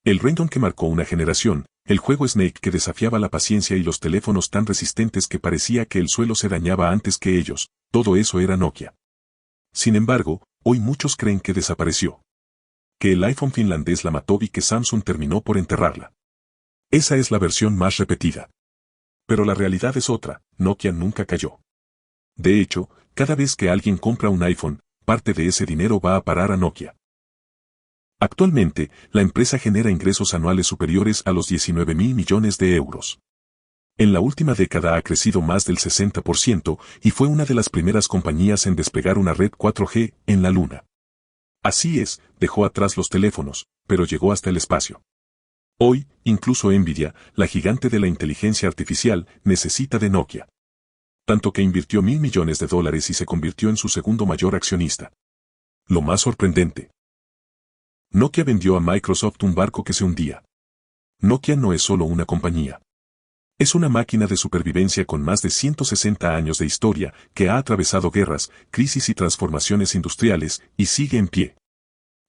El ringtone que marcó una generación, el juego Snake que desafiaba la paciencia y los teléfonos tan resistentes que parecía que el suelo se dañaba antes que ellos, todo eso era Nokia. Sin embargo, hoy muchos creen que desapareció. Que el iPhone finlandés la mató y que Samsung terminó por enterrarla. Esa es la versión más repetida. Pero la realidad es otra, Nokia nunca cayó. De hecho, cada vez que alguien compra un iPhone, parte de ese dinero va a parar a Nokia. Actualmente, la empresa genera ingresos anuales superiores a los 19.000 millones de euros. En la última década ha crecido más del 60% y fue una de las primeras compañías en despegar una red 4G en la Luna. Así es, dejó atrás los teléfonos, pero llegó hasta el espacio. Hoy, incluso Nvidia, la gigante de la inteligencia artificial, necesita de Nokia. Tanto que invirtió $1.000 millones y se convirtió en su segundo mayor accionista. Lo más sorprendente. Nokia vendió a Microsoft un barco que se hundía. Nokia no es solo una compañía. Es una máquina de supervivencia con más de 160 años de historia que ha atravesado guerras, crisis y transformaciones industriales y sigue en pie.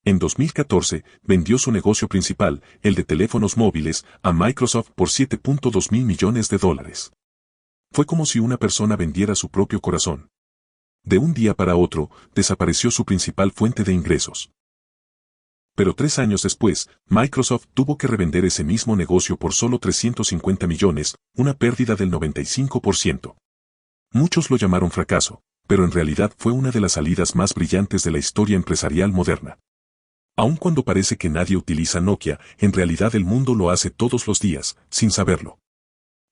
En 2014, vendió su negocio principal, el de teléfonos móviles, a Microsoft por $7.2 mil millones. Fue como si una persona vendiera su propio corazón. De un día para otro, desapareció su principal fuente de ingresos. Pero 3 años después, Microsoft tuvo que revender ese mismo negocio por solo 350 millones, una pérdida del 95%. Muchos lo llamaron fracaso, pero en realidad fue una de las salidas más brillantes de la historia empresarial moderna. Aun cuando parece que nadie utiliza Nokia, en realidad el mundo lo hace todos los días, sin saberlo.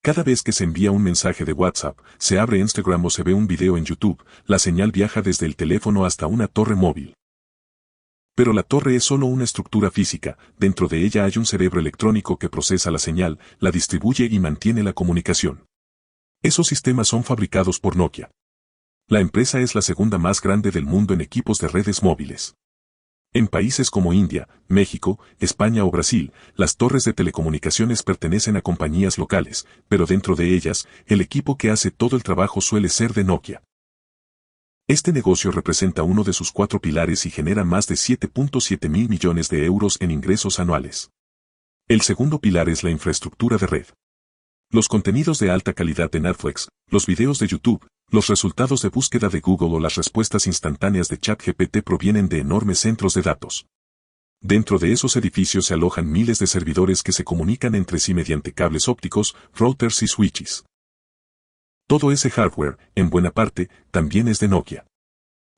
Cada vez que se envía un mensaje de WhatsApp, se abre Instagram o se ve un video en YouTube, la señal viaja desde el teléfono hasta una torre móvil. Pero la torre es solo una estructura física, dentro de ella hay un cerebro electrónico que procesa la señal, la distribuye y mantiene la comunicación. Esos sistemas son fabricados por Nokia. La empresa es la segunda más grande del mundo en equipos de redes móviles. En países como India, México, España o Brasil, las torres de telecomunicaciones pertenecen a compañías locales, pero dentro de ellas, el equipo que hace todo el trabajo suele ser de Nokia. Este negocio representa uno de sus 4 pilares y genera más de 7.7 mil millones de euros en ingresos anuales. El segundo pilar es la infraestructura de red. Los contenidos de alta calidad de Netflix, los videos de YouTube, los resultados de búsqueda de Google o las respuestas instantáneas de ChatGPT provienen de enormes centros de datos. Dentro de esos edificios se alojan miles de servidores que se comunican entre sí mediante cables ópticos, routers y switches. Todo ese hardware, en buena parte, también es de Nokia.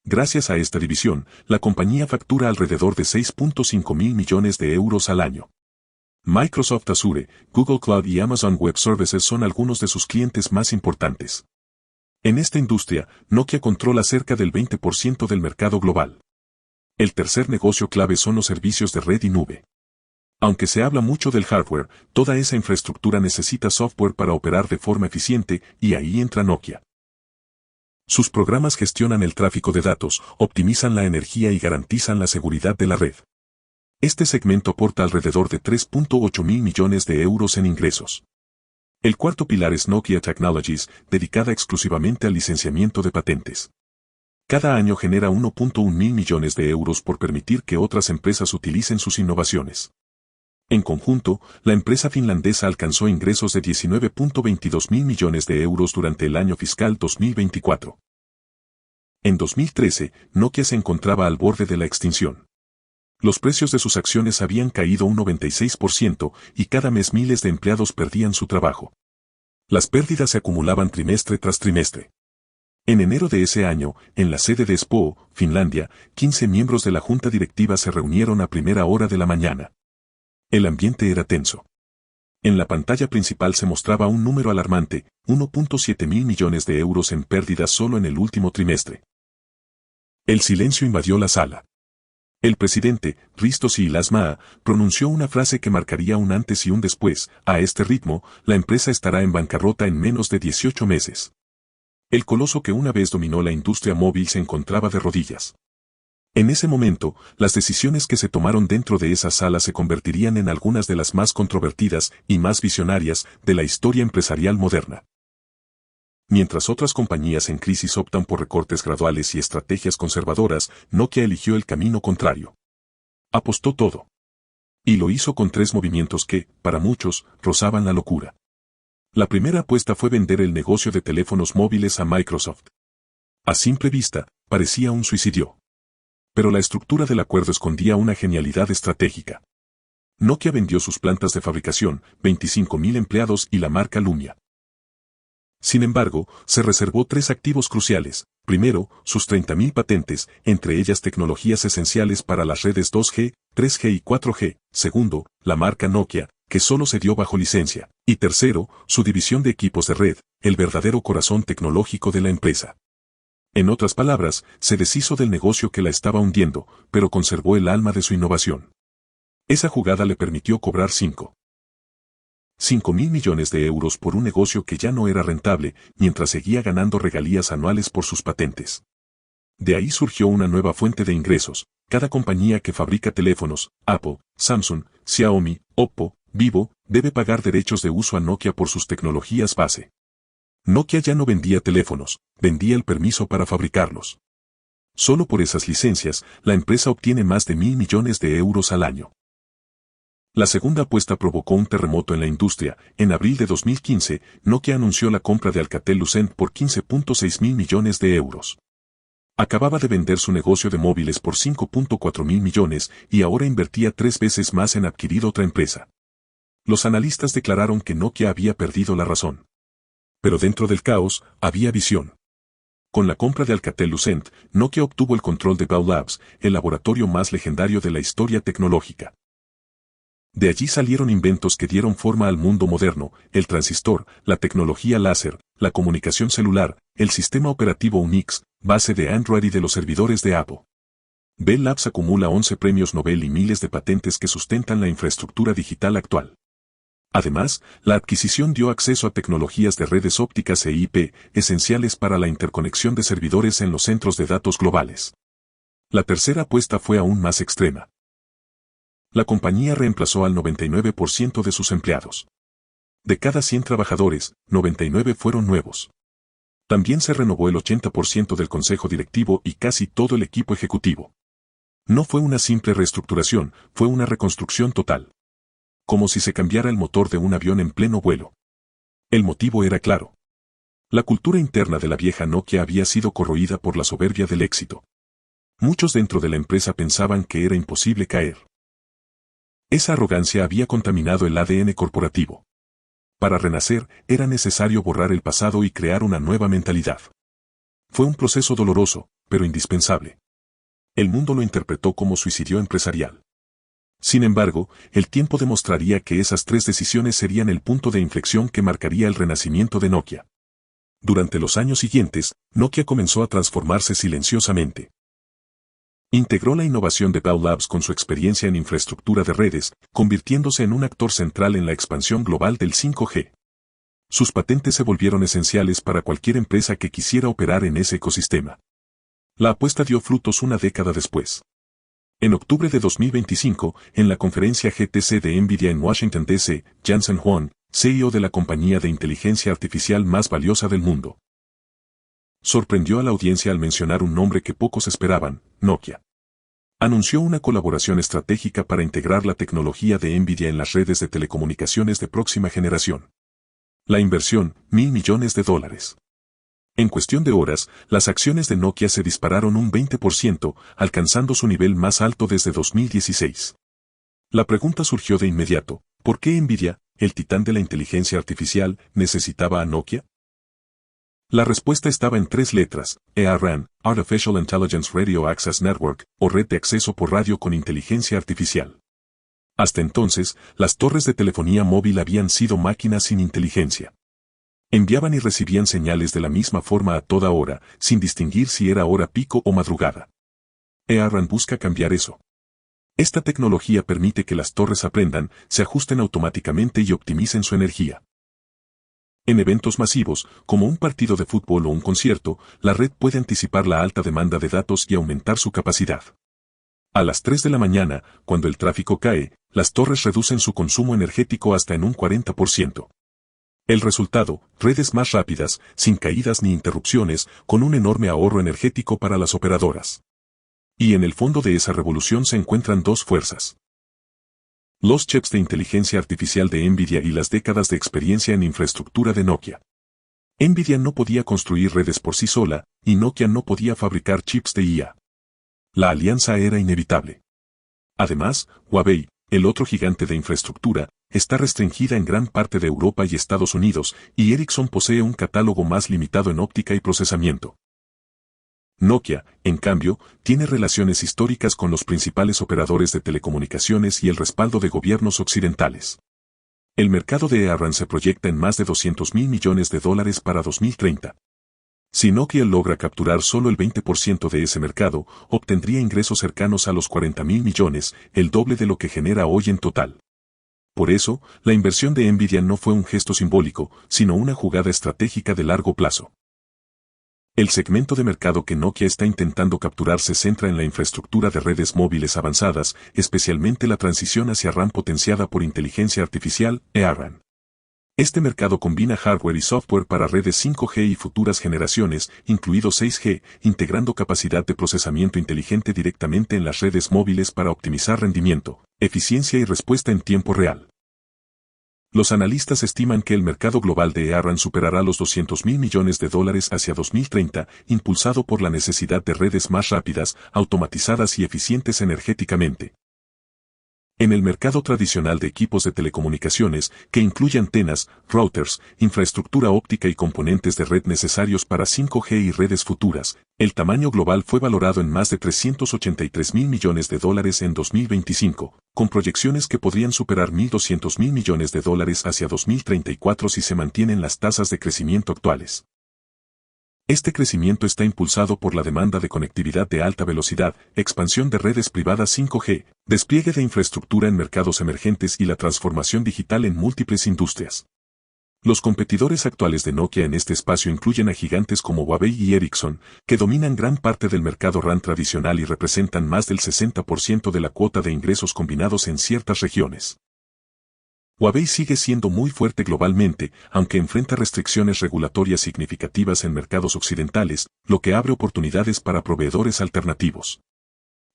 Gracias a esta división, la compañía factura alrededor de 6.5 mil millones de euros al año. Microsoft Azure, Google Cloud y Amazon Web Services son algunos de sus clientes más importantes. En esta industria, Nokia controla cerca del 20% del mercado global. El tercer negocio clave son los servicios de red y nube. Aunque se habla mucho del hardware, toda esa infraestructura necesita software para operar de forma eficiente, y ahí entra Nokia. Sus programas gestionan el tráfico de datos, optimizan la energía y garantizan la seguridad de la red. Este segmento aporta alrededor de 3.8 mil millones de euros en ingresos. El cuarto pilar es Nokia Technologies, dedicada exclusivamente al licenciamiento de patentes. Cada año genera 1.1 mil millones de euros por permitir que otras empresas utilicen sus innovaciones. En conjunto, la empresa finlandesa alcanzó ingresos de 19.22 mil millones de euros durante el año fiscal 2024. En 2013, Nokia se encontraba al borde de la extinción. Los precios de sus acciones habían caído un 96% y cada mes miles de empleados perdían su trabajo. Las pérdidas se acumulaban trimestre tras trimestre. En enero de ese año, en la sede de Espoo, Finlandia, 15 miembros de la junta directiva se reunieron a primera hora de la mañana. El ambiente era tenso. En la pantalla principal se mostraba un número alarmante, 1.7 mil millones de euros en pérdidas solo en el último trimestre. El silencio invadió la sala. El presidente, Risto Siilasmaa, pronunció una frase que marcaría un antes y un después: a este ritmo, la empresa estará en bancarrota en menos de 18 meses. El coloso que una vez dominó la industria móvil se encontraba de rodillas. En ese momento, las decisiones que se tomaron dentro de esa sala se convertirían en algunas de las más controvertidas y más visionarias de la historia empresarial moderna. Mientras otras compañías en crisis optan por recortes graduales y estrategias conservadoras, Nokia eligió el camino contrario. Apostó todo. Y lo hizo con 3 movimientos que, para muchos, rozaban la locura. La primera apuesta fue vender el negocio de teléfonos móviles a Microsoft. A simple vista, parecía un suicidio. Pero la estructura del acuerdo escondía una genialidad estratégica. Nokia vendió sus plantas de fabricación, 25.000 empleados y la marca Lumia. Sin embargo, se reservó 3 activos cruciales. Primero, sus 30.000 patentes, entre ellas tecnologías esenciales para las redes 2G, 3G y 4G. Segundo, la marca Nokia, que solo se dio bajo licencia. Y tercero, su división de equipos de red, el verdadero corazón tecnológico de la empresa. En otras palabras, se deshizo del negocio que la estaba hundiendo, pero conservó el alma de su innovación. Esa jugada le permitió cobrar 5.000 millones de euros por un negocio que ya no era rentable, mientras seguía ganando regalías anuales por sus patentes. De ahí surgió una nueva fuente de ingresos. Cada compañía que fabrica teléfonos, Apple, Samsung, Xiaomi, Oppo, Vivo, debe pagar derechos de uso a Nokia por sus tecnologías base. Nokia ya no vendía teléfonos, vendía el permiso para fabricarlos. Solo por esas licencias, la empresa obtiene más de 1.000 millones de euros al año. La segunda apuesta provocó un terremoto en la industria. En abril de 2015, Nokia anunció la compra de Alcatel-Lucent por 15.6 mil millones de euros. Acababa de vender su negocio de móviles por 5.4 mil millones y ahora invertía 3 veces más en adquirir otra empresa. Los analistas declararon que Nokia había perdido la razón. Pero dentro del caos, había visión. Con la compra de Alcatel-Lucent, Nokia obtuvo el control de Bell Labs, el laboratorio más legendario de la historia tecnológica. De allí salieron inventos que dieron forma al mundo moderno: el transistor, la tecnología láser, la comunicación celular, el sistema operativo Unix, base de Android y de los servidores de Apple. Bell Labs acumula 11 premios Nobel y miles de patentes que sustentan la infraestructura digital actual. Además, la adquisición dio acceso a tecnologías de redes ópticas e IP, esenciales para la interconexión de servidores en los centros de datos globales. La tercera apuesta fue aún más extrema. La compañía reemplazó al 99% de sus empleados. De cada 100 trabajadores, 99 fueron nuevos. También se renovó el 80% del consejo directivo y casi todo el equipo ejecutivo. No fue una simple reestructuración, fue una reconstrucción total. Como si se cambiara el motor de un avión en pleno vuelo. El motivo era claro. La cultura interna de la vieja Nokia había sido corroída por la soberbia del éxito. Muchos dentro de la empresa pensaban que era imposible caer. Esa arrogancia había contaminado el ADN corporativo. Para renacer, era necesario borrar el pasado y crear una nueva mentalidad. Fue un proceso doloroso, pero indispensable. El mundo lo interpretó como suicidio empresarial. Sin embargo, el tiempo demostraría que esas 3 decisiones serían el punto de inflexión que marcaría el renacimiento de Nokia. Durante los años siguientes, Nokia comenzó a transformarse silenciosamente. Integró la innovación de Bell Labs con su experiencia en infraestructura de redes, convirtiéndose en un actor central en la expansión global del 5G. Sus patentes se volvieron esenciales para cualquier empresa que quisiera operar en ese ecosistema. La apuesta dio frutos una década después. En octubre de 2025, en la conferencia GTC de Nvidia en Washington, D.C., Jensen Huang, CEO de la compañía de inteligencia artificial más valiosa del mundo, sorprendió a la audiencia al mencionar un nombre que pocos esperaban: Nokia. Anunció una colaboración estratégica para integrar la tecnología de Nvidia en las redes de telecomunicaciones de próxima generación. La inversión, $1.000 millones. En cuestión de horas, las acciones de Nokia se dispararon un 20%, alcanzando su nivel más alto desde 2016. La pregunta surgió de inmediato: ¿por qué Nvidia, el titán de la inteligencia artificial, necesitaba a Nokia? La respuesta estaba en 3 letras: ARN, Artificial Intelligence Radio Access Network, o red de acceso por radio con inteligencia artificial. Hasta entonces, las torres de telefonía móvil habían sido máquinas sin inteligencia. Enviaban y recibían señales de la misma forma a toda hora, sin distinguir si era hora pico o madrugada. ARN busca cambiar eso. Esta tecnología permite que las torres aprendan, se ajusten automáticamente y optimicen su energía. En eventos masivos, como un partido de fútbol o un concierto, la red puede anticipar la alta demanda de datos y aumentar su capacidad. A las 3 de la mañana, cuando el tráfico cae, las torres reducen su consumo energético hasta en un 40%. El resultado: redes más rápidas, sin caídas ni interrupciones, con un enorme ahorro energético para las operadoras. Y en el fondo de esa revolución se encuentran 2 fuerzas. Los chips de inteligencia artificial de Nvidia y las décadas de experiencia en infraestructura de Nokia. Nvidia no podía construir redes por sí sola, y Nokia no podía fabricar chips de IA. La alianza era inevitable. Además, Huawei, el otro gigante de infraestructura, está restringida en gran parte de Europa y Estados Unidos, y Ericsson posee un catálogo más limitado en óptica y procesamiento. Nokia, en cambio, tiene relaciones históricas con los principales operadores de telecomunicaciones y el respaldo de gobiernos occidentales. El mercado de EARN se proyecta en más de $200.000 millones para 2030. Si Nokia logra capturar solo el 20% de ese mercado, obtendría ingresos cercanos a los $40.000 millones, el doble de lo que genera hoy en total. Por eso, la inversión de Nvidia no fue un gesto simbólico, sino una jugada estratégica de largo plazo. El segmento de mercado que Nokia está intentando capturar se centra en la infraestructura de redes móviles avanzadas, especialmente la transición hacia RAN potenciada por inteligencia artificial, EARN. Este mercado combina hardware y software para redes 5G y futuras generaciones, incluido 6G, integrando capacidad de procesamiento inteligente directamente en las redes móviles para optimizar rendimiento, eficiencia y respuesta en tiempo real. Los analistas estiman que el mercado global de EARN superará los $200.000 millones hacia 2030, impulsado por la necesidad de redes más rápidas, automatizadas y eficientes energéticamente. En el mercado tradicional de equipos de telecomunicaciones, que incluye antenas, routers, infraestructura óptica y componentes de red necesarios para 5G y redes futuras, el tamaño global fue valorado en más de $383.000 millones en 2025, con proyecciones que podrían superar $1.200.000 millones hacia 2034 si se mantienen las tasas de crecimiento actuales. Este crecimiento está impulsado por la demanda de conectividad de alta velocidad, expansión de redes privadas 5G, despliegue de infraestructura en mercados emergentes y la transformación digital en múltiples industrias. Los competidores actuales de Nokia en este espacio incluyen a gigantes como Huawei y Ericsson, que dominan gran parte del mercado RAN tradicional y representan más del 60% de la cuota de ingresos combinados en ciertas regiones. Huawei sigue siendo muy fuerte globalmente, aunque enfrenta restricciones regulatorias significativas en mercados occidentales, lo que abre oportunidades para proveedores alternativos.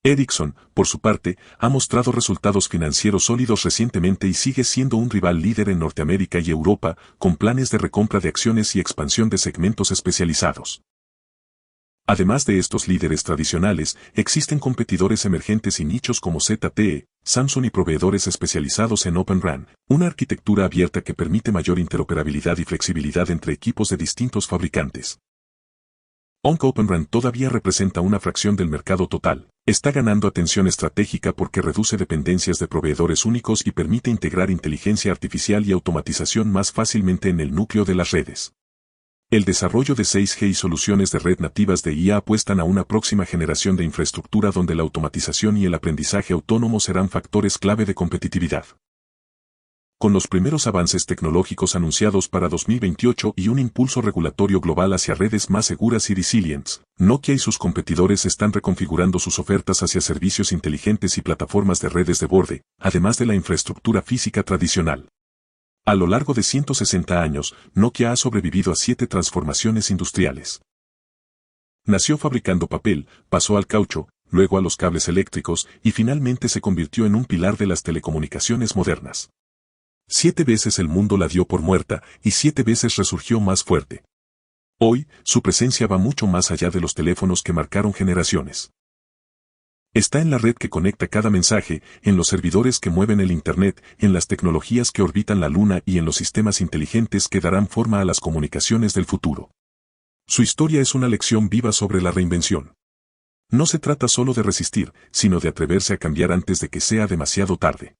Ericsson, por su parte, ha mostrado resultados financieros sólidos recientemente y sigue siendo un rival líder en Norteamérica y Europa, con planes de recompra de acciones y expansión de segmentos especializados. Además de estos líderes tradicionales, existen competidores emergentes y nichos como ZTE, Samsung y proveedores especializados en Open RAN, una arquitectura abierta que permite mayor interoperabilidad y flexibilidad entre equipos de distintos fabricantes. Aunque Open RAN todavía representa una fracción del mercado total, está ganando atención estratégica porque reduce dependencias de proveedores únicos y permite integrar inteligencia artificial y automatización más fácilmente en el núcleo de las redes. El desarrollo de 6G y soluciones de red nativas de IA apuestan a una próxima generación de infraestructura donde la automatización y el aprendizaje autónomo serán factores clave de competitividad. Con los primeros avances tecnológicos anunciados para 2028 y un impulso regulatorio global hacia redes más seguras y resilientes, Nokia y sus competidores están reconfigurando sus ofertas hacia servicios inteligentes y plataformas de redes de borde, además de la infraestructura física tradicional. A lo largo de 160 años, Nokia ha sobrevivido a 7 transformaciones industriales. Nació fabricando papel, pasó al caucho, luego a los cables eléctricos y finalmente se convirtió en un pilar de las telecomunicaciones modernas. 7 veces el mundo la dio por muerta y 7 veces resurgió más fuerte. Hoy, su presencia va mucho más allá de los teléfonos que marcaron generaciones. Está en la red que conecta cada mensaje, en los servidores que mueven el Internet, en las tecnologías que orbitan la Luna y en los sistemas inteligentes que darán forma a las comunicaciones del futuro. Su historia es una lección viva sobre la reinvención. No se trata solo de resistir, sino de atreverse a cambiar antes de que sea demasiado tarde.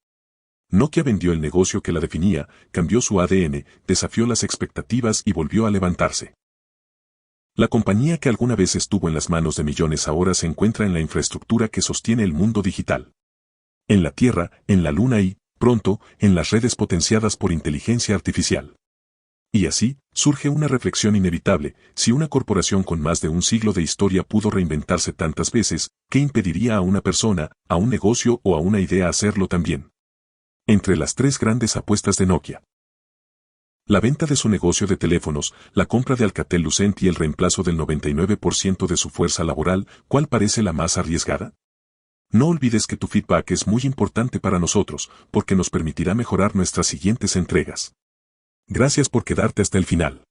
Nokia vendió el negocio que la definía, cambió su ADN, desafió las expectativas y volvió a levantarse. La compañía que alguna vez estuvo en las manos de millones ahora se encuentra en la infraestructura que sostiene el mundo digital. En la Tierra, en la Luna y, pronto, en las redes potenciadas por inteligencia artificial. Y así, surge una reflexión inevitable: si una corporación con más de un siglo de historia pudo reinventarse tantas veces, ¿qué impediría a una persona, a un negocio o a una idea hacerlo también? Entre las 3 grandes apuestas de Nokia: la venta de su negocio de teléfonos, la compra de Alcatel-Lucent y el reemplazo del 99% de su fuerza laboral, ¿cuál parece la más arriesgada? No olvides que tu feedback es muy importante para nosotros, porque nos permitirá mejorar nuestras siguientes entregas. Gracias por quedarte hasta el final.